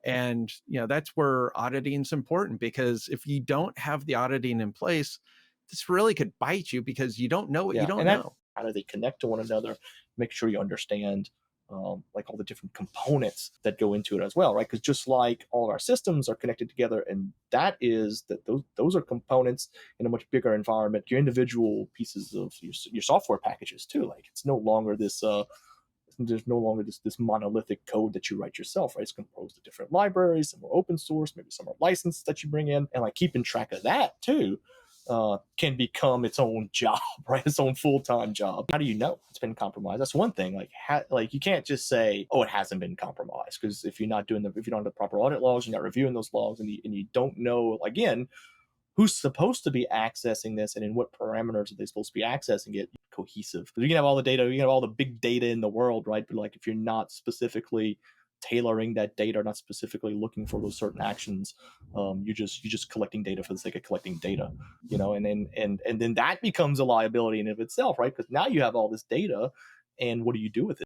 And that's where auditing is important, because if you don't have the auditing in place, this really could bite you, because you don't know what you Yeah, don't and that know. how do they connect to one another? Make sure you understand like all the different components that go into it as well, right? Because just like all of our systems are connected together, and those are components in a much bigger environment. Your individual pieces of your software packages too. Like it's no longer this. There's no longer this monolithic code that you write yourself, right? It's composed of different libraries. Some are open source, maybe some are licensed that you bring in, and like keeping track of that too can become its own job, right? Its own full-time job. How do you know it's been compromised? That's one thing. Like you can't just say, "Oh, it hasn't been compromised," because if you don't have the proper audit logs, you're not reviewing those logs, and you don't know again who's supposed to be accessing this and in what parameters are they supposed to be accessing it cohesive. You can have all the data, you can have all the big data in the world, right? But like if you're not specifically tailoring that data, or not specifically looking for those certain actions, you're just collecting data for the sake of collecting data, and then that becomes a liability in of itself, right? Because now you have all this data, and what do you do with it?